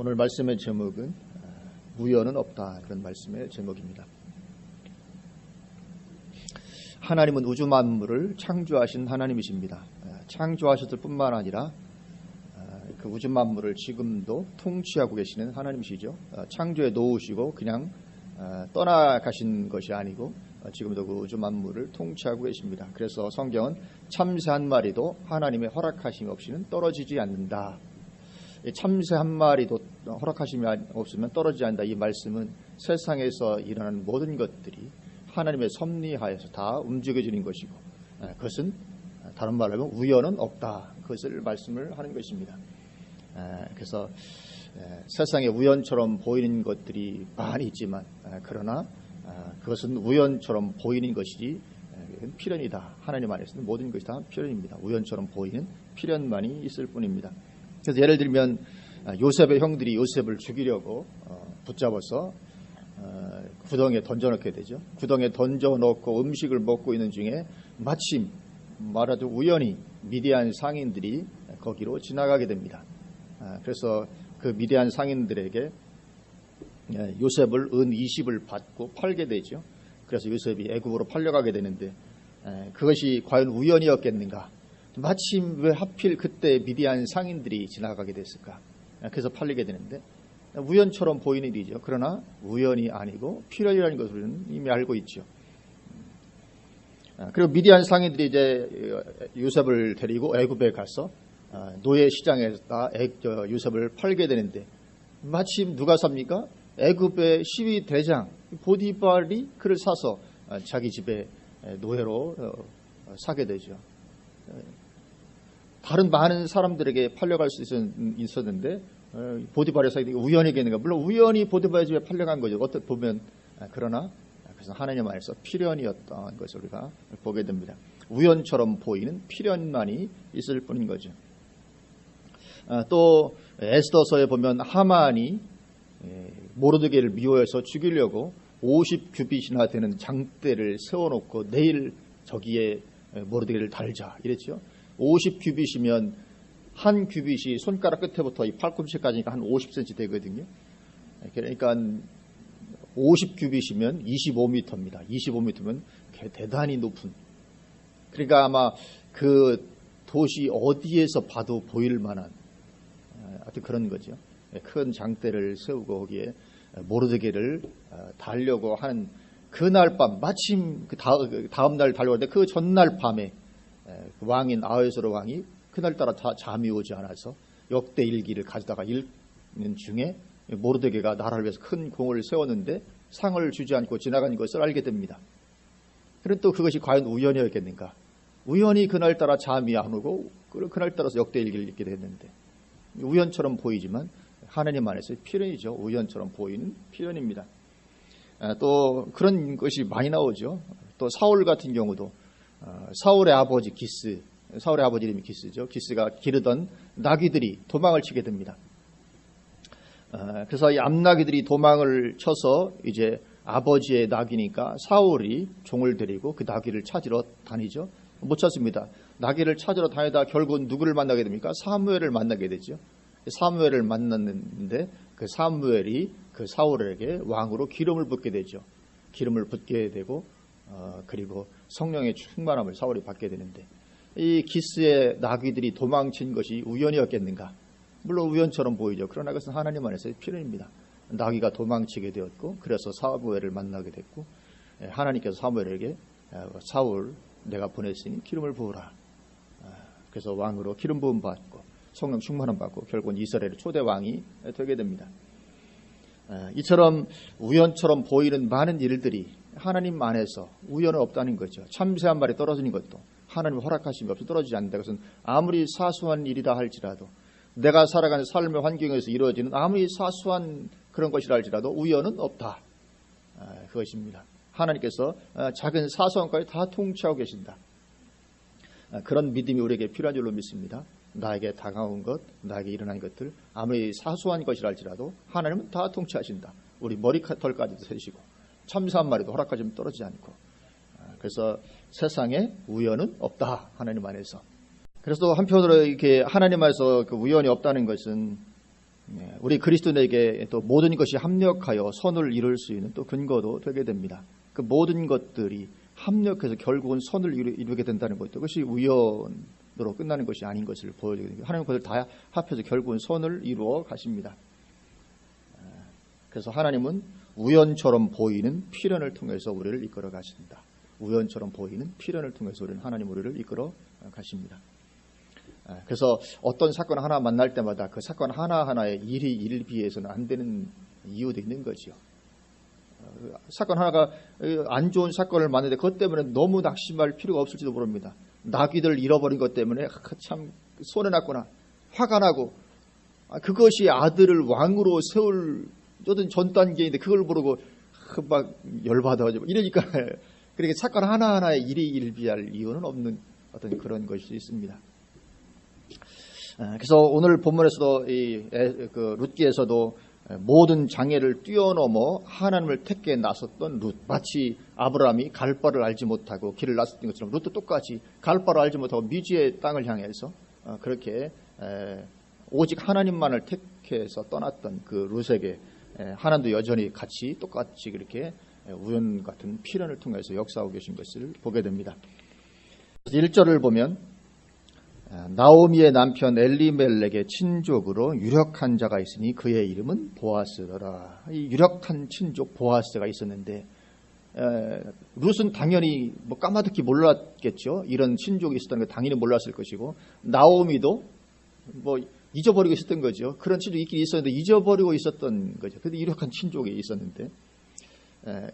오늘 말씀의 제목은 우연은 없다, 그런 말씀의 제목입니다. 하나님은 우주 만물을 창조하신 하나님이십니다. 창조하셨을 뿐만 아니라 그 우주 만물을 지금도 통치하고 계시는 하나님이시죠. 창조에 놓으시고 그냥 떠나가신 것이 아니고 지금도 그 우주 만물을 통치하고 계십니다. 그래서 성경은 참새 한 마리도 하나님의 허락하심 없이는 떨어지지 않는다. 참새 한 마리도 허락하심이 없으면 떨어지지 않는다. 이 말씀은 세상에서 일어나는 모든 것들이 하나님의 섭리하에서 다 움직여지는 것이고, 그것은 다른 말로 하면 우연은 없다. 그것을 말씀을 하는 것입니다. 그래서 세상에 우연처럼 보이는 것들이 많이 있지만, 그러나 그것은 우연처럼 보이는 것이지 필연이다. 하나님 안에서는 모든 것이 다 필연입니다. 우연처럼 보이는 필연만이 있을 뿐입니다. 그래서 예를 들면 요셉의 형들이 요셉을 죽이려고 붙잡아서 구덩이에 던져넣게 되죠. 구덩이에 던져넣고 음식을 먹고 있는 중에 마침 말하자면 우연히 미디안 상인들이 거기로 지나가게 됩니다. 그래서 그 미디안 상인들에게 요셉을 은 20을 받고 팔게 되죠. 그래서 요셉이 애굽으로 팔려가게 되는데, 그것이 과연 우연이었겠는가? 마침 왜 하필 그때 미디안 상인들이 지나가게 됐을까? 그래서 팔리게 되는데, 우연처럼 보이는 일이죠. 그러나 우연이 아니고 필연이라는 것을 우리는 이미 알고 있죠. 그리고 미디안 상인들이 이제 요셉을 데리고 애굽에 가서 노예 시장에다 요셉을 팔게 되는데, 마침 누가 삽니까? 애굽의 시위 대장 보디발이 그를 사서 자기 집에 노예로 사게 되죠. 다른 많은 사람들에게 팔려갈 수 있었는데 보디발의 사이가 우연이겠는가? 물론 우연히 보디발의 집에 팔려간 거죠. 어떻게 보면. 그러나 그래서 하나님 안에서 필연이었던 것을 우리가 보게 됩니다. 우연처럼 보이는 필연만이 있을 뿐인 거죠. 또 에스더서에 보면 하만이 모르드게를 미워해서 죽이려고 50규빗이나 되는 장대를 세워놓고 내일 저기에 모르드게를 달자 이랬죠. 50규빗이면 한 규빗이 손가락 끝에부터 이 팔꿈치까지니까 한 50cm 되거든요. 그러니까 50규빗이면 25m입니다. 25m면 대단히 높은. 그러니까 아마 그 도시 어디에서 봐도 보일 만한 하여튼 그런 거죠. 큰 장대를 세우고 거기에 모르드게를 달려고 하는 그날 밤, 마침 그 다음 날 달려오는데 그 전날 밤에 왕인 아하스웨로 왕이 그날따라 잠이 오지 않아서 역대 일기를 가져다가 읽는 중에 모르드게가 나라를 위해서 큰 공을 세웠는데 상을 주지 않고 지나간 것을 알게 됩니다. 그런데 또 그것이 과연 우연이었겠는가? 우연히 그날따라 잠이 안 오고 그날따라서 역대 일기를 읽게 됐는데, 우연처럼 보이지만 하나님 안에서 필연이죠. 우연처럼 보이는 필연입니다. 또 그런 것이 많이 나오죠. 또 사울 같은 경우도 사울의 아버지 기스, 사울의 아버지 이름이 기스죠. 기스가 기르던 나귀들이 도망을 치게 됩니다. 그래서 이 암나귀들이 도망을 쳐서 이제 아버지의 나귀니까 사울이 종을 데리고 그 나귀를 찾으러 다니죠. 못 찾습니다. 나귀를 찾으러 다니다 결국은 누구를 만나게 됩니까? 사무엘을 만나게 되죠. 사무엘을 만났는데 그 사무엘이 그 사울에게 왕으로 기름을 붓게 되죠. 기름을 붓게 되고 그리고 성령의 충만함을 사울이 받게 되는데, 이 기스의 나귀들이 도망친 것이 우연이었겠는가? 물론 우연처럼 보이죠. 그러나 그것은 하나님 안에서의 필연입니다. 나귀가 도망치게 되었고, 그래서 사무엘을 만나게 됐고, 하나님께서 사무엘에게 사울 내가 보냈으니 기름을 부으라. 그래서 왕으로 기름 부음 받고 성령 충만함 받고 결국은 이스라엘의 초대 왕이 되게 됩니다. 이처럼 우연처럼 보이는 많은 일들이 하나님 안에서 우연은 없다는 거죠. 참새 한 마리 떨어지는 것도 하나님 허락하심이 없이 떨어지지 않는다. 그것은 아무리 사소한 일이다 할지라도, 내가 살아가는 삶의 환경에서 이루어지는 아무리 사소한 그런 것이라 할지라도 우연은 없다. 그것입니다. 하나님께서 작은 사소한 것까지 다 통치하고 계신다. 그런 믿음이 우리에게 필요한 줄로 믿습니다. 나에게 다가온 것, 나에게 일어난 것들, 아무리 사소한 것이라 할지라도 하나님은 다 통치하신다. 우리 머리털까지도 세시고 참새 한 마리도 허락하시면 떨어지지 않고. 그래서 세상에 우연은 없다. 하나님 안에서. 그래서 또 한편으로 이렇게 하나님 안에서 그 우연이 없다는 것은 우리 그리스도인에게 또 모든 것이 합력하여 선을 이룰 수 있는 또 근거도 되게 됩니다. 그 모든 것들이 합력해서 결국은 선을 이루게 된다는 것, 그것이 우연으로 끝나는 것이 아닌 것을 보여주거든요. 하나님 그것을 다 합해서 결국은 선을 이루어 가십니다. 그래서 하나님은 우연처럼 보이는 필연을 통해서 우리를 이끌어 가신다. 우연처럼 보이는 필연을 통해서 우리는 하나님 우리를 이끌어 가십니다. 그래서 어떤 사건 하나 만날 때마다 그 사건 하나하나의 일이 일비해서는 안 되는 이유도 있는 거죠. 사건 하나가 안 좋은 사건을 만났는데 그것 때문에 너무 낙심할 필요가 없을지도 모릅니다. 나귀들 잃어버린 것 때문에 참 손해났구나, 화가 나고, 그것이 아들을 왕으로 세울 어떤 전 단계인데 그걸 모르고 막 열받아가지고 이러니까 그렇게 사건 하나하나에 일희일비할 이유는 없는 어떤 그런 것이 있습니다. 그래서 오늘 본문에서도 그 룻기에서도 모든 장애를 뛰어넘어 하나님을 택게 나섰던 룻, 마치 아브라함이 갈 바를 알지 못하고 길을 나섰던 것처럼 룻도 똑같이 갈 바를 알지 못하고 미지의 땅을 향해서 그렇게 오직 하나님만을 택해서 떠났던 그 룻에게 하나님도 여전히 같이 똑같이 그렇게 우연 같은 필연을 통해서 역사하고 계신 것을 보게 됩니다. 1절을 보면 나오미의 남편 엘리멜렉의 친족으로 유력한 자가 있으니 그의 이름은 보아스더라. 이 유력한 친족 보아스가 있었는데 룻은 당연히 뭐 까마득히 몰랐겠죠. 이런 친족이 있었다는 걸 당연히 몰랐을 것이고, 나오미도 뭐 잊어버리고 있었던 거죠. 그런 친족이 있긴 있었는데 잊어버리고 있었던 거죠. 근데 유력한 친족이 있었는데,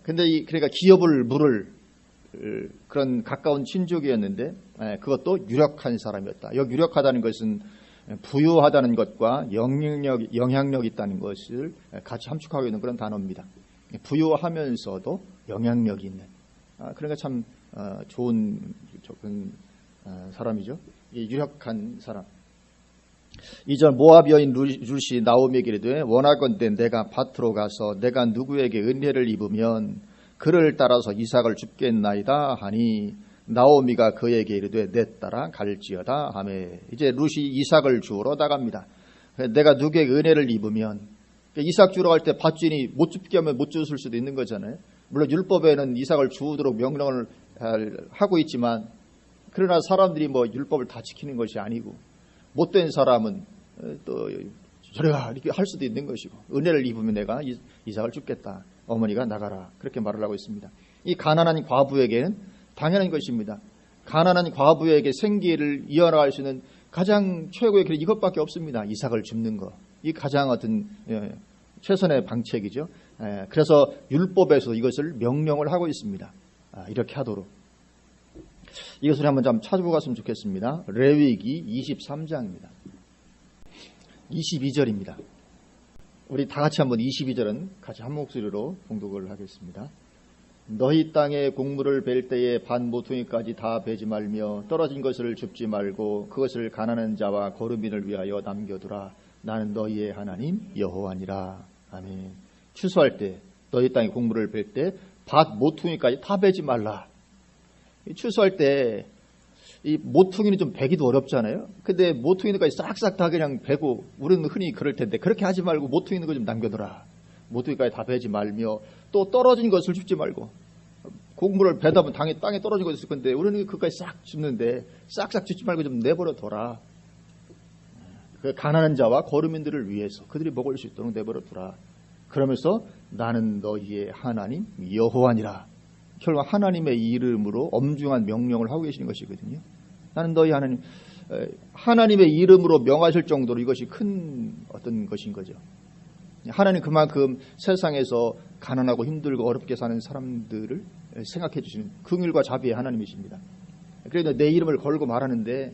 근데 그러니까 기업을 물을 그런 가까운 친족이었는데 그것도 유력한 사람이었다. 여기 유력하다는 것은 부유하다는 것과 영향력이 있다는 것을 같이 함축하고 있는 그런 단어입니다. 부유하면서도 영향력이 있는, 그러니까 참 좋은 사람이죠. 유력한 사람. 2절 모압 여인 룻이 나오미에게 이르되 원하건대 내가 밭으로 가서 내가 누구에게 은혜를 입으면 그를 따라서 이삭을 줍겠나이다 하니 나오미가 그에게 이르되 내 따라 갈지어다 하매. 이제 룻이 이삭을 주우러 나갑니다. 내가 누구에게 은혜를 입으면, 이삭 주우러 갈 때 밭주인이 못 줍게 하면 못 주웠을 수도 있는 거잖아요. 물론 율법에는 이삭을 주우도록 명령을 하고 있지만, 그러나 사람들이 뭐 율법을 다 지키는 것이 아니고 못된 사람은 또 저래가 이렇게 할 수도 있는 것이고, 은혜를 입으면 내가 이삭을 줍겠다, 어머니가 나가라, 그렇게 말을 하고 있습니다. 이 가난한 과부에게는 당연한 것입니다. 가난한 과부에게 생계를 이어나갈 수 있는 가장 최고의 길 이것밖에 없습니다. 이삭을 줍는 것, 이 가장 어떤 최선의 방책이죠. 그래서 율법에서 이것을 명령을 하고 있습니다. 이렇게 하도록. 이것을 한번 좀 찾아보고 갔으면 좋겠습니다. 레위기 23장입니다. 22절입니다. 우리 다 같이 한번 22절은 같이 한 목소리로 봉독을 하겠습니다. 너희 땅에 곡물을 벨 때에 반 모퉁이까지 다 베지 말며 떨어진 것을 줍지 말고 그것을 가난한 자와 거르민을 위하여 남겨두라. 나는 너희의 하나님 여호와니라. 아멘. 추수할 때 너희 땅에 곡물을 벨 때 밭 모퉁이까지 다 베지 말라. 추수할 때 이 모퉁이는 좀 베기도 어렵잖아요. 근데 모퉁이까지 싹싹 다 그냥 베고, 우리는 흔히 그럴 텐데 그렇게 하지 말고 모퉁이 있는 거 좀 남겨둬라. 모퉁이까지 다 베지 말며 또 떨어진 것을 줍지 말고, 곡물을 베다 보면 땅에 떨어진 거 있을 건데 우리는 그까지 싹 줍는데 싹싹 줍지 말고 좀 내버려둬라. 그 가난한 자와 거르민들을 위해서 그들이 먹을 수 있도록 내버려두라. 그러면서 나는 너희의 하나님 여호와니라. 결국 하나님의 이름으로 엄중한 명령을 하고 계시는 것이거든요. 나는 너희 하나님, 하나님의 이름으로 명하실 정도로 이것이 큰 어떤 것인 거죠. 하나님 그만큼 세상에서 가난하고 힘들고 어렵게 사는 사람들을 생각해 주시는 긍휼과 자비의 하나님이십니다. 그래서 내 이름을 걸고 말하는데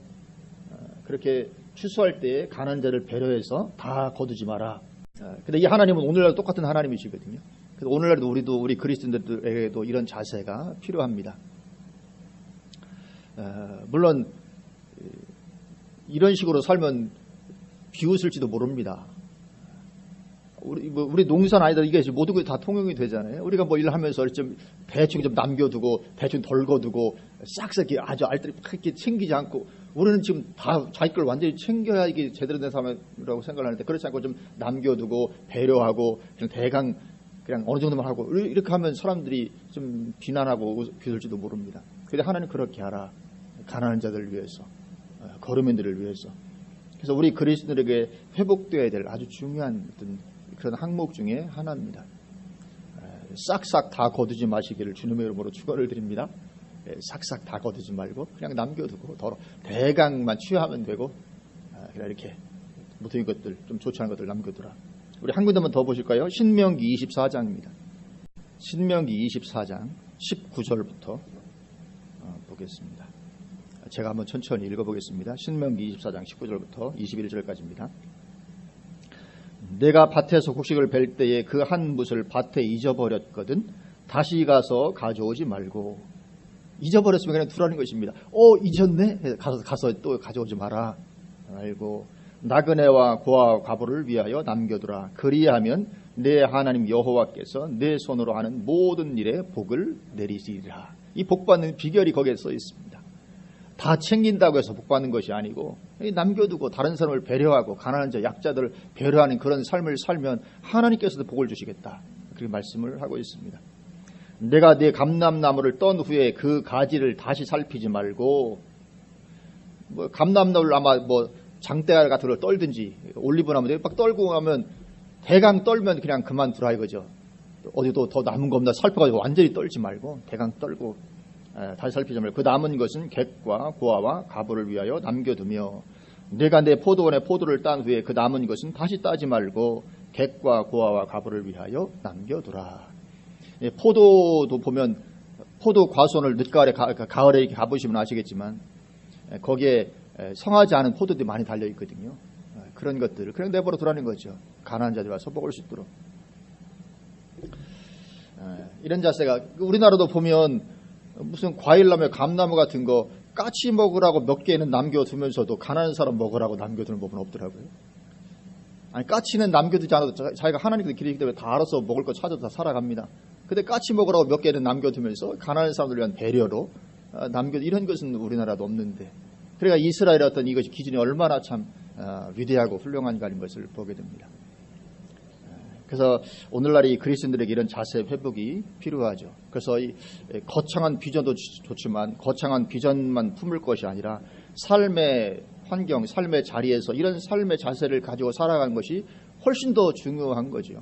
그렇게 추수할 때 가난한 자를 배려해서 다 거두지 마라. 근데 이 하나님은 오늘날 똑같은 하나님이시거든요. 그래서 오늘날도 우리 그리스도인들에게도 이런 자세가 필요합니다. 물론 이런 식으로 살면 비웃을지도 모릅니다. 우리 농사는 아니다. 이게 모든 것이 다 통용이 되잖아요. 우리가 뭐 일하면서 좀 대충 좀 남겨두고, 대충 덜거두고, 싹싹 아주 알뜰히 이렇게 챙기지 않고, 우리는 지금 다 자기 걸 완전히 챙겨야 이게 제대로 된 삶이라고 생각을 하는데, 그렇지 않고 좀 남겨두고, 배려하고, 그냥 대강, 그냥 어느 정도만 하고, 이렇게 하면 사람들이 좀 비난하고 비웃을지도 모릅니다. 근데 하나님 그렇게 하라. 가난한 자들을 위해서, 거르민들을 위해서. 그래서 우리 그리스도인에게 회복되어야 될 아주 중요한 어떤 그런 항목 중에 하나입니다. 싹싹 다 거두지 마시기를 주님의 이름으로 축원을 드립니다. 싹싹 다 거두지 말고 그냥 남겨두고 대강만 취하면 되고, 그냥 이렇게 모든 것들 좀 좋지 않은 것들 남겨두라. 우리 한 군데만 더 보실까요? 신명기 24장입니다. 신명기 24장 19절부터 보겠습니다. 제가 한번 천천히 읽어보겠습니다. 신명기 24장 19절부터 21절까지입니다. 내가 밭에서 곡식을 벨 때에 그 한 뭇을 밭에 잊어버렸거든 다시 가서 가져오지 말고. 잊어버렸으면 그냥 두라는 것입니다. 잊었네? 가서 또 가져오지 마라. 말고 나그네와 고아와 과부를 위하여 남겨두라. 그리하면 내 하나님 여호와께서 내 손으로 하는 모든 일에 복을 내리시리라. 이 복받는 비결이 거기에 써 있습니다. 다 챙긴다고 해서 복받는 것이 아니고 남겨두고 다른 사람을 배려하고 가난한 자 약자들을 배려하는 그런 삶을 살면 하나님께서도 복을 주시겠다. 그렇게 말씀을 하고 있습니다. 내가 네 감람나무를 떤 후에 그 가지를 다시 살피지 말고, 감람나무를 아마 장대알 같은 걸 떨든지 올리브나무 막 떨고 하면 대강 떨면 그냥 그만두라 이거죠. 어디도 더 남은 거 없나 살펴가지고 완전히 떨지 말고 대강 떨고 다시 살피지 말고 그 남은 것은 객과 고아와 가부를 위하여 남겨두며, 내가 내 포도원에 포도를 딴 후에 그 남은 것은 다시 따지 말고 객과 고아와 가부를 위하여 남겨두라. 포도도 보면 포도 과수원을 늦가을에 가을에 가보시면 아시겠지만 거기에 성하지 않은 포도들이 많이 달려 있거든요. 그런 것들을 그냥 내버려 두라는 거죠. 가난한 자들이 와서 먹을 수 있도록. 이런 자세가 우리나라도 보면 무슨 과일나무, 감나무 같은 거 까치 먹으라고 몇 개는 남겨두면서도 가난한 사람 먹으라고 남겨두는 법은 없더라고요. 아니 까치는 남겨두지 않아도 자기가 하나님께 기르기 때문에 다 알아서 먹을 거 찾아서 다 살아갑니다. 근데 까치 먹으라고 몇 개는 남겨두면서 가난한 사람들을 위한 배려로 이런 것은 우리나라도 없는데, 그러니까 이스라엘의 어떤 이것이 기준이 얼마나 참 위대하고 훌륭한가는 것을 보게 됩니다. 그래서 오늘날 이 그리스도인들에게 이런 자세 회복이 필요하죠. 그래서 이 거창한 비전도 좋지만 거창한 비전만 품을 것이 아니라 삶의 환경, 삶의 자리에서 이런 삶의 자세를 가지고 살아가는 것이 훨씬 더 중요한 거죠.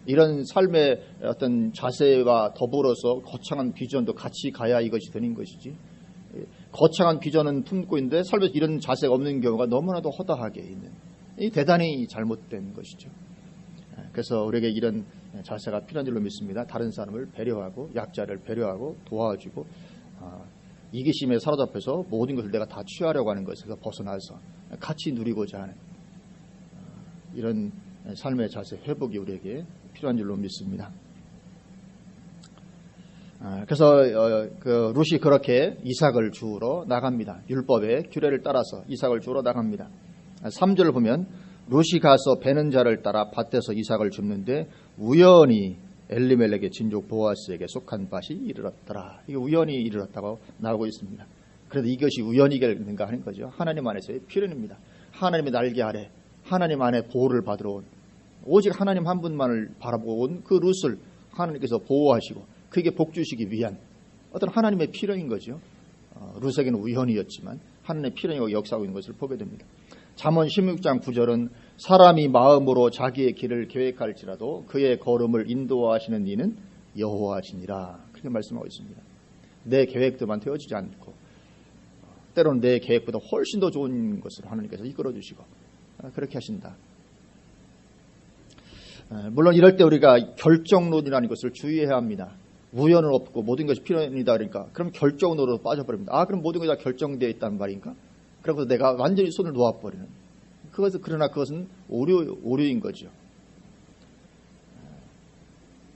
이런 삶의 어떤 자세와 더불어서 거창한 비전도 같이 가야 이것이 되는 것이지, 거창한 비전은 품고 있는데 삶에서 이런 자세가 없는 경우가 너무나도 허다하게 있는, 이 대단히 잘못된 것이죠. 그래서 우리에게 이런 자세가 필요한 줄로 믿습니다. 다른 사람을 배려하고 약자를 배려하고 도와주고 이기심에 사로잡혀서 모든 것을 내가 다 취하려고 하는 것에서 벗어나서 같이 누리고자 하는 이런 삶의 자세 회복이 우리에게 필요한 줄로 믿습니다. 그래서 룻이 그렇게 이삭을 주우러 나갑니다. 율법의 규례를 따라서 이삭을 주우러 나갑니다. 3절을 보면 룻이 가서 베는 자를 따라 밭에서 이삭을 줍는데 우연히 엘리멜렉의 친족 보아스에게 속한 밭이 이르렀더라. 이게 우연히 이르렀다고 나오고 있습니다. 그래도 이것이 우연이겠는가 하는 거죠. 하나님 안에서의 필연입니다. 하나님의 날개 아래 하나님 안에 보호를 받으러 온, 오직 하나님 한 분만을 바라보고 온 그 룻을 하나님께서 보호하시고 그에게 복 주시기 위한 어떤 하나님의 필연인 거죠. 룻에게는 우연이었지만 하나님의 필연이고 역사하고 있는 것을 보게 됩니다. 잠언 16장 9절은 사람이 마음으로 자기의 길을 계획할지라도 그의 걸음을 인도하시는 이는 여호와시니라. 그렇게 말씀하고 있습니다. 내 계획들만 되어지지 않고 때로는 내 계획보다 훨씬 더 좋은 것을 하나님께서 이끌어 주시고 그렇게 하신다. 물론 이럴 때 우리가 결정론이라는 것을 주의해야 합니다. 우연은 없고 모든 것이 필연이다 그러니까 그럼 결정론으로 빠져버립니다. 그럼 모든 것이 다 결정되어 있다는 말인가? 그래서 내가 완전히 손을 놓아버리는, 그러나 그것은 오류인 거죠.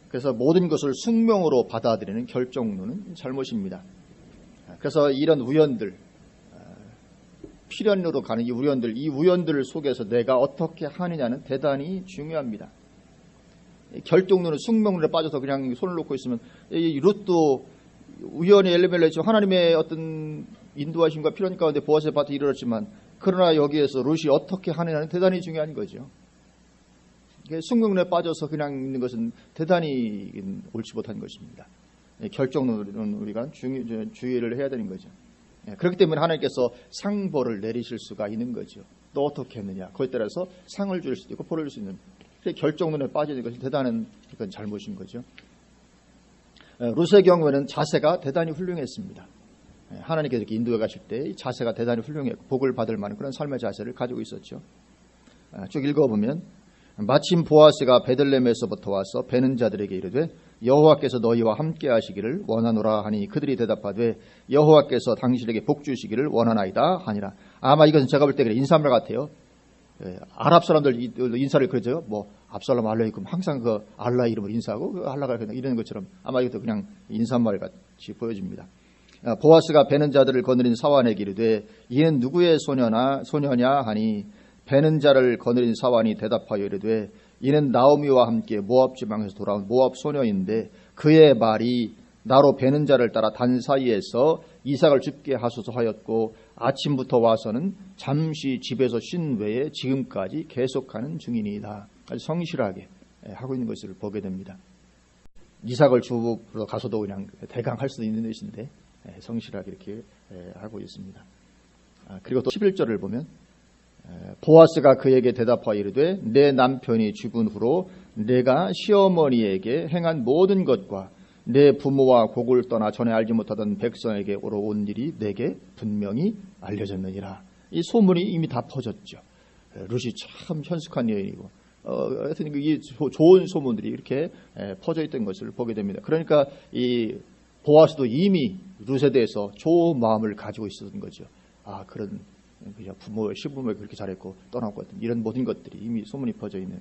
그래서 모든 것을 숙명으로 받아들이는 결정론은 잘못입니다. 그래서 이런 우연들, 필연으로 가는 이 우연들 속에서 내가 어떻게 하느냐는 대단히 중요합니다. 결정론은 숙명론에 빠져서 그냥 손을 놓고 있으면 이 룻도 우연히 엘리멜렉이 하나님의 어떤 인도하심과 필요한 가운데 보아스의 밭에 이르렀지만 그러나 여기에서 룻이 어떻게 하느냐는 대단히 중요한 거죠. 숙명론에 빠져서 그냥 있는 것은 대단히 옳지 못한 것입니다. 결정론은 우리가 주의를 해야 되는 거죠. 그렇기 때문에 하나님께서 상벌을 내리실 수가 있는 거죠. 너 어떻게 했느냐. 거기에 따라서 상을 줄 수도 있고 벌을 줄 수 있는. 결정론에 빠지는 것이 대단한 이건 잘못인 거죠. 룻의 경우에는 자세가 대단히 훌륭했습니다. 하나님께서 이렇게 인도해 가실 때 자세가 대단히 훌륭했고 복을 받을 만한 그런 삶의 자세를 가지고 있었죠. 쭉 읽어보면 마침 보아스가 베들레헴에서부터 와서 베는 자들에게 이르되 여호와께서 너희와 함께 하시기를 원하노라 하니 그들이 대답하되 여호와께서 당신에게 복 주시기를 원하나이다 하니라. 아마 이것은 제가 볼 때 인사말 같아요. 아랍 사람들 인사를 그러죠. 뭐 압살롬 알라이쿰 항상 그 알라 이름으로 인사하고 그 알라가 이런 것처럼 아마 이것도 그냥 인사말 같이 보여집니다. 보아스가 베는 자들을 거느린 사환에게 이르되 이는 누구의 소녀냐 하니 베는 자를 거느린 사환이 대답하여 이르되 이는 나오미와 함께 모압 지방에서 돌아온 모압 소녀인데 그의 말이 나로 베는 자를 따라 단 사이에서 이삭을 죽게 하소서 하였고 아침부터 와서는 잠시 집에서 쉰 외에 지금까지 계속하는 중이니이다. 아주 성실하게 하고 있는 것을 보게 됩니다. 이삭을 주러 가서도 그냥 대강 할 수도 있는 것인데 성실하게 이렇게 하고 있습니다. 그리고 또 11절을 보면 보아스가 그에게 대답하여 이르되 내 남편이 죽은 후로 내가 시어머니에게 행한 모든 것과 내 부모와 곡을 떠나 전에 알지 못하던 백성에게 오러온 일이 내게 분명히 알려졌느니라. 이 소문이 이미 다 퍼졌죠. 룻이 참 현숙한 여인이고 하여튼 이 좋은 소문들이 이렇게 퍼져 있던 것을 보게 됩니다. 그러니까 이 보아스도 이미 룻에 대해서 좋은 마음을 가지고 있었던 거죠. 그런 부모, 시부모에게 그렇게 잘했고 떠나고 같은 이런 모든 것들이 이미 소문이 퍼져 있는.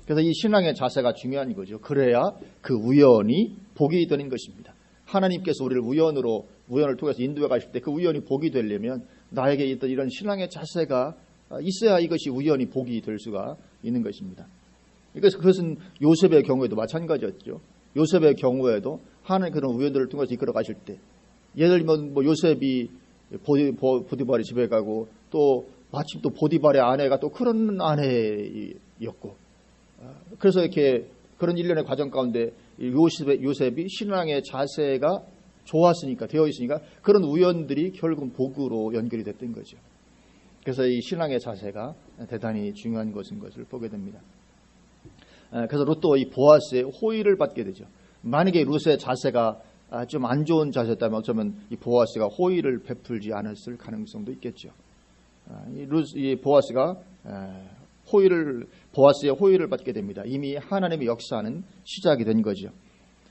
그래서 이 신앙의 자세가 중요한 거죠. 그래야 그 우연이 복이 되는 것입니다. 하나님께서 우리를 우연을 통해서 인도해 가실 때 그 우연이 복이 되려면 나에게 있던 이런 신앙의 자세가 있어야 이것이 우연히 복이 될 수가 있는 것입니다. 그것은 요셉의 경우에도 마찬가지였죠. 요셉의 경우에도 하나님 그런 우연들을 통해서 이끌어 가실 때 예를 들면 뭐 요셉이 보디발의 집에 가고 또 마침 또 보디발의 아내가 또 그런 아내였고 그래서 이렇게 그런 일련의 과정 가운데 요셉이 신앙의 자세가 좋았으니까 되어 있으니까 그런 우연들이 결국은 복으로 연결이 됐던 거죠. 그래서 이 신앙의 자세가 대단히 중요한 것인 것을 보게 됩니다. 그래서 룻도 이 보아스의 호의를 받게 되죠. 만약에 룻의 자세가 좀 안 좋은 자세였다면 어쩌면 이 보아스가 호의를 베풀지 않았을 가능성도 있겠죠. 이 보아스가 보아스의 호의를 받게 됩니다. 이미 하나님의 역사는 시작이 된 거죠.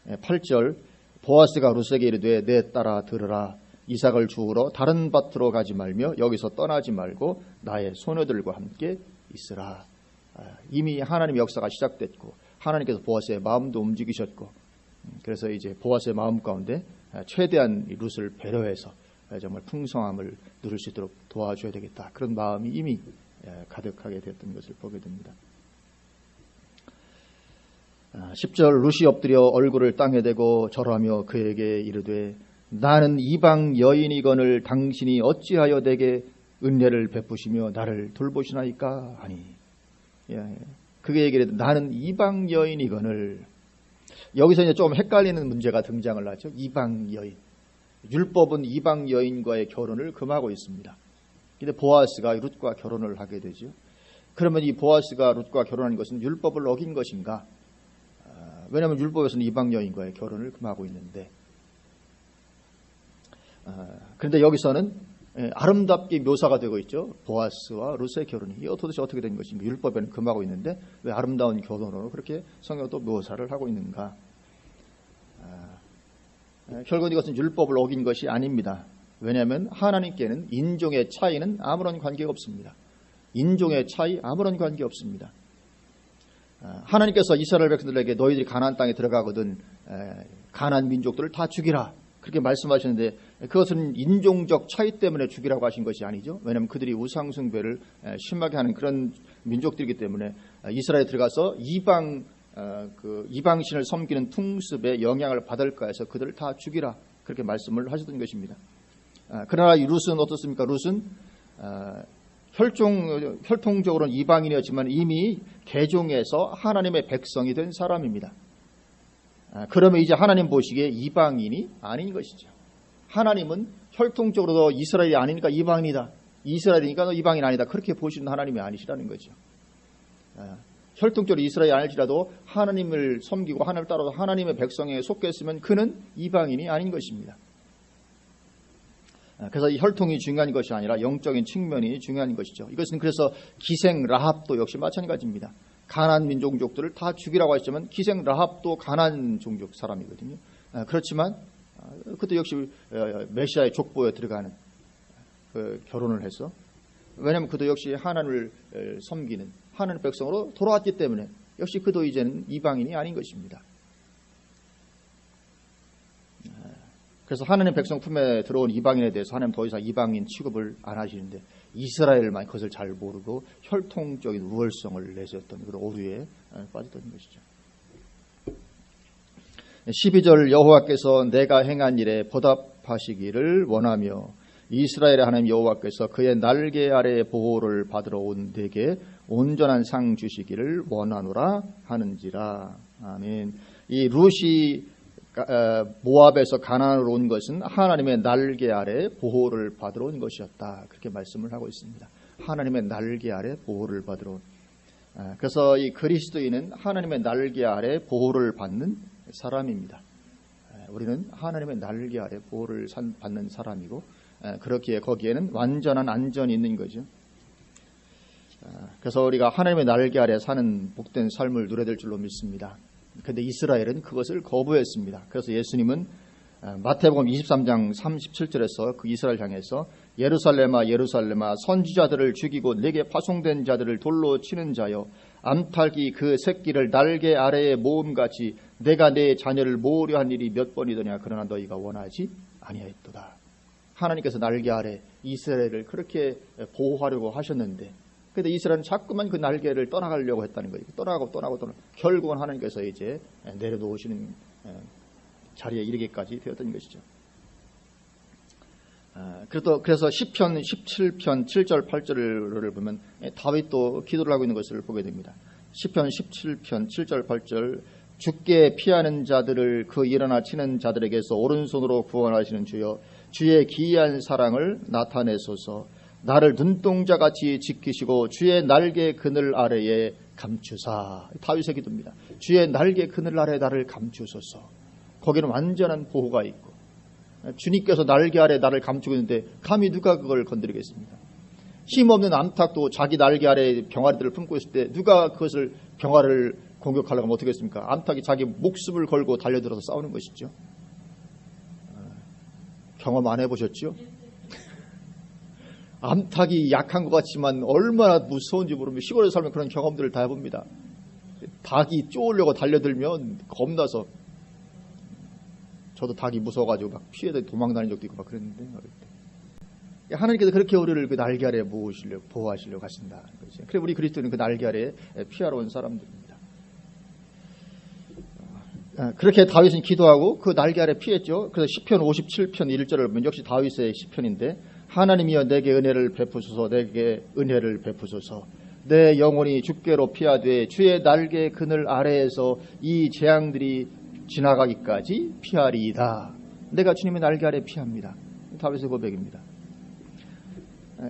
8절 보아스가 룻에게 이르되 내 딸아 들으라 이삭을 주우러 다른 밭으로 가지 말며 여기서 떠나지 말고 나의 소녀들과 함께 있으라. 이미 하나님의 역사가 시작됐고 하나님께서 보아스의 마음도 움직이셨고 그래서 이제 보아스의 마음 가운데 최대한 룻을 배려해서 정말 풍성함을 누릴 수 있도록 도와줘야 되겠다. 그런 마음이 이미 가득하게 됐던 것을 보게 됩니다. 10절 룻이 엎드려 얼굴을 땅에 대고 절하며 그에게 이르되 나는 이방 여인이거늘 당신이 어찌하여 내게 은혜를 베푸시며 나를 돌보시나이까 하니 그에게 이르되 나는 이방 여인이거늘 여기서 이제 좀 헷갈리는 문제가 등장을 하죠. 이방 여인. 율법은 이방 여인과의 결혼을 금하고 있습니다. 근데 보아스가 룻과 결혼을 하게 되죠. 그러면 이 보아스가 룻과 결혼한 것은 율법을 어긴 것인가? 왜냐하면 율법에서는 이방 여인과의 결혼을 금하고 있는데 그런데 여기서는 아름답게 묘사가 되고 있죠. 보아스와 룻의 결혼이 도대체 어떻게 된 것인가? 율법에는 금하고 있는데 왜 아름다운 결혼으로 그렇게 성경도 묘사를 하고 있는가? 결국 이것은 율법을 어긴 것이 아닙니다. 왜냐하면 하나님께는 인종의 차이는 아무런 관계가 없습니다. 인종의 차이 아무런 관계 없습니다. 하나님께서 이스라엘 백성들에게 너희들이 가나안 땅에 들어가거든 가나안 민족들을 다 죽이라 그렇게 말씀하셨는데 그것은 인종적 차이 때문에 죽이라고 하신 것이 아니죠. 왜냐하면 그들이 우상 숭배를 심하게 하는 그런 민족들이기 때문에 이스라엘에 들어가서 이방 그 이방신을 섬기는 풍습에 영향을 받을까 해서 그들을 다 죽이라 그렇게 말씀을 하셨던 것입니다. 그러나 이 룻은 어떻습니까? 룻은 혈통적으로는 이방인이었지만 이미 개종해서 하나님의 백성이 된 사람입니다. 그러면 이제 하나님 보시기에 이방인이 아닌 것이죠. 하나님은 혈통적으로도 이스라엘이 아니니까 이방인이다. 이스라엘이니까 너 이방인 아니다. 그렇게 보시는 하나님이 아니시라는 거죠. 혈통적으로 이스라엘이 아닐지라도 하나님을 섬기고 하나님을 따라서 하나님의 백성에 속했으면 그는 이방인이 아닌 것입니다. 그래서 이 혈통이 중요한 것이 아니라 영적인 측면이 중요한 것이죠. 이것은 그래서 기생 라합도 역시 마찬가지입니다. 가나안 민족들을 다 죽이라고 하시지만 기생 라합도 가나안 종족 사람이거든요. 그렇지만 그것도 역시 메시아의 족보에 들어가는 그 결혼을 해서, 왜냐하면 그도 역시 하나님을 섬기는 하나님의 백성으로 돌아왔기 때문에 역시 그도 이제는 이방인이 아닌 것입니다. 그래서 하나님의 백성 품에 들어온 이방인에 대해서 하나님 더 이상 이방인 취급을 안 하시는데 이스라엘만 그것을 잘 모르고 혈통적인 우월성을 내세웠던 그런 오류에 빠졌던 것이죠. 12절 여호와께서 내가 행한 일에 보답하시기를 원하며 이스라엘의 하나님 여호와께서 그의 날개 아래 보호를 받으러 온 내게 온전한 상 주시기를 원하노라 하는지라. 아멘. 이 룻이 모압에서 가나안으로 온 것은 하나님의 날개 아래 보호를 받으러 온 것이었다. 그렇게 말씀을 하고 있습니다. 하나님의 날개 아래 보호를 받으러 온. 그래서 이 그리스도인은 하나님의 날개 아래 보호를 받는 사람입니다. 우리는 하나님의 날개 아래 보호를 받는 사람이고 그렇기에 거기에는 완전한 안전이 있는 거죠. 그래서 우리가 하나님의 날개 아래 사는 복된 삶을 누려야 될 줄로 믿습니다. 그런데 이스라엘은 그것을 거부했습니다. 그래서 예수님은 마태복음 23장 37절에서 그 이스라엘 향해서 예루살렘아 예루살렘아 선지자들을 죽이고 내게 파송된 자들을 돌로 치는 자여 암탉이 그 새끼를 날개 아래에 모음같이 내가 내 자녀를 모으려 한 일이 몇 번이더냐. 그러나 너희가 원하지 아니하였도다. 하나님께서 날개 아래 이스라엘을 그렇게 보호하려고 하셨는데 근데 이스라엘은 자꾸만 그 날개를 떠나가려고 했다는 거예요. 떠나고 결국은 하나님께서 이제 내려놓으시는 자리에 이르기까지 되었던 것이죠. 그래서 시편 17편 7절 8절을 보면 다윗도 기도를 하고 있는 것을 보게 됩니다. 시편 17편 7절 8절 주께 피하는 자들을 그 일어나 치는 자들에게서 오른손으로 구원하시는 주여 주의 기이한 사랑을 나타내소서. 나를 눈동자같이 지키시고 주의 날개 그늘 아래에 감추사. 다윗의 기도입니다. 주의 날개 그늘 아래에 나를 감추소서. 거기는 완전한 보호가 있고 주님께서 날개 아래 나를 감추고 있는데 감히 누가 그걸 건드리겠습니까? 힘없는 암탉도 자기 날개 아래 병아리들을 품고 있을 때 누가 그것을 병아리를 공격하려고 하면 어떻게 했습니까? 암탉이 자기 목숨을 걸고 달려들어서 싸우는 것이죠. 경험 안 해보셨죠? 암탉이 약한 것 같지만 얼마나 무서운지 모르면 시골에 살면 그런 경험들을 다 해봅니다. 닭이 쪼으려고 달려들면 겁나서 저도 닭이 무서워가지고 막 피해서 도망다닌 적도 있고 막 그랬는데 어릴 때. 하나님께서 그렇게 우리를 그 날개 아래에 보호하시려고 하신다. 그래서 우리 그리스도는 그 날개 아래에 피하러 온 사람들입니다. 그렇게 다윗은 기도하고 그 날개 아래 피했죠. 그래서 시편 57편 1절을 보면 역시 다윗의 시편인데 하나님이여 내게 은혜를 베푸소서 내게 은혜를 베푸소서 내 영혼이 주께로 피하되 주의 날개 그늘 아래에서 이 재앙들이 지나가기까지 피하리이다. 내가 주님의 날개 아래 피합니다. 다윗의 고백입니다.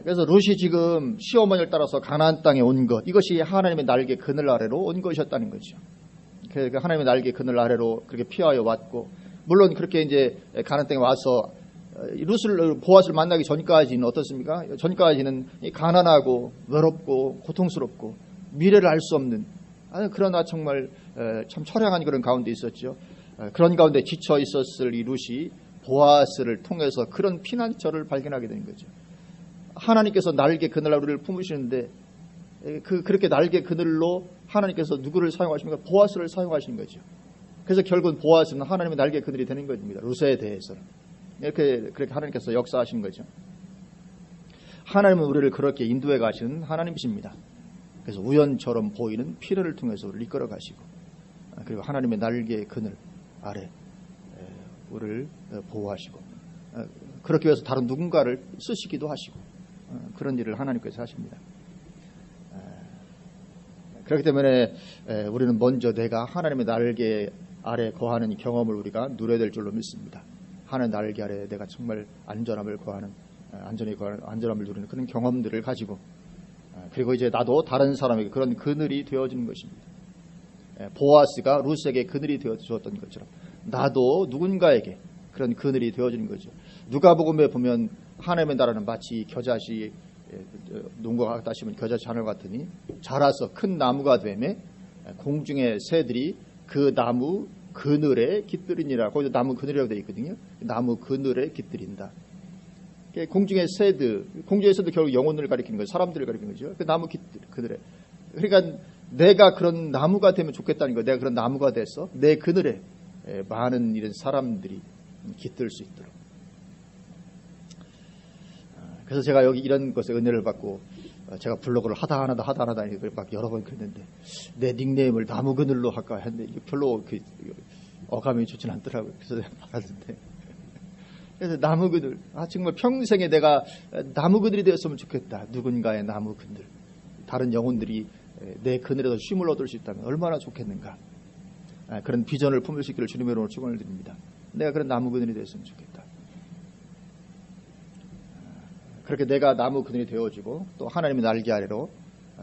그래서 룻이 지금 시어머니를 따라서 가나안 땅에 온 것 이것이 하나님의 날개 그늘 아래로 온 것이었다는 거죠. 그러니까 하나님의 날개 그늘 아래로 그렇게 피하여 왔고 물론 그렇게 이제 가나안 땅에 와서 룻을 보아스를 만나기 전까지는 어떻습니까? 전까지는 가난하고 외롭고 고통스럽고 미래를 알 수 없는 그러나 정말 참 처량한 그런 가운데 있었죠. 그런 가운데 지쳐 있었을 이 룻이 보아스를 통해서 그런 피난처를 발견하게 된 거죠. 하나님께서 날개 그늘로 우리를 품으시는데 그렇게 날개 그늘로 하나님께서 누구를 사용하십니까? 보아스를 사용하시는 거죠. 그래서 결국은 보아스는 하나님의 날개 그늘이 되는 겁니다. 룻에 대해서는. 그렇게 하나님께서 역사하신 거죠. 하나님은 우리를 그렇게 인도해 가시는 하나님이십니다. 그래서 우연처럼 보이는 피를 통해서 우리를 이끌어 가시고 그리고 하나님의 날개의 그늘 아래 우리를 보호하시고 그렇게 해서 다른 누군가를 쓰시기도 하시고 그런 일을 하나님께서 하십니다. 그렇기 때문에 우리는 먼저 내가 하나님의 날개 아래 거하는 경험을 우리가 누려야 될 줄로 믿습니다. 하나님의 날개 아래 내가 정말 안전함을 거하는 안전함을 누리는 그런 경험들을 가지고 그리고 이제 나도 다른 사람에게 그런 그늘이 되어지는 것입니다. 보아스가 룻에게 그늘이 되어 주었던 것처럼 나도 누군가에게 그런 그늘이 되어지는 거죠. 누가복음에 보면 하나님의 나라는 마치 겨자씨 농구가 같다 하시면 겨자씨 하늘 같으니 자라서 큰 나무가 되매 공중의 새들이 그 나무 그늘에 깃들이니라. 거기서 나무 그늘이라고 되어 있거든요. 나무 그늘에 깃들인다. 공중의 새들, 공중에서도 결국 영혼을 가리키는 거죠. 사람들을 가리키는 거죠. 그 나무 그늘에. 그러니까 내가 그런 나무가 되면 좋겠다는 거예요. 내가 그런 나무가 돼서 내 그늘에 많은 이런 사람들이 깃들 수 있도록. 그래서 제가 여기 이런 것에 은혜를 받고 제가 블로그를 하다 안 하다 막 여러 번 그랬는데 내 닉네임을 나무 그늘로 할까 했는데 별로 어감이 좋진 않더라고요. 그래서 받았는데 그래서 나무 그늘, 정말 평생에 내가 나무 그늘이 되었으면 좋겠다. 누군가의 나무 그늘, 다른 영혼들이 내 그늘에서 쉼을 얻을 수 있다면 얼마나 좋겠는가. 그런 비전을 품을 수 있기를 주님의 이름으로 축원을 드립니다. 내가 그런 나무 그늘이 되었으면 좋겠다. 그렇게 내가 나무 그늘이 되어지고 또 하나님의 날개 아래로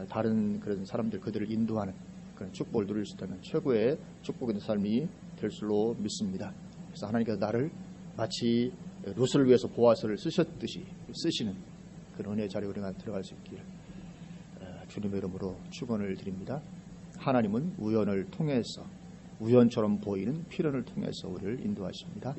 다른 그런 사람들 그들을 인도하는 그런 축복을 누릴 수 있다면 최고의 축복의 삶이 될 줄로 믿습니다. 그래서 하나님께서 나를 마치 룻을 위해서 보아스를 쓰셨듯이 쓰시는 그런 은혜의 자리에 우리가 들어갈 수 있기를 주님의 이름으로 축원을 드립니다. 하나님은 우연을 통해서 우연처럼 보이는 필연을 통해서 우리를 인도하십니다.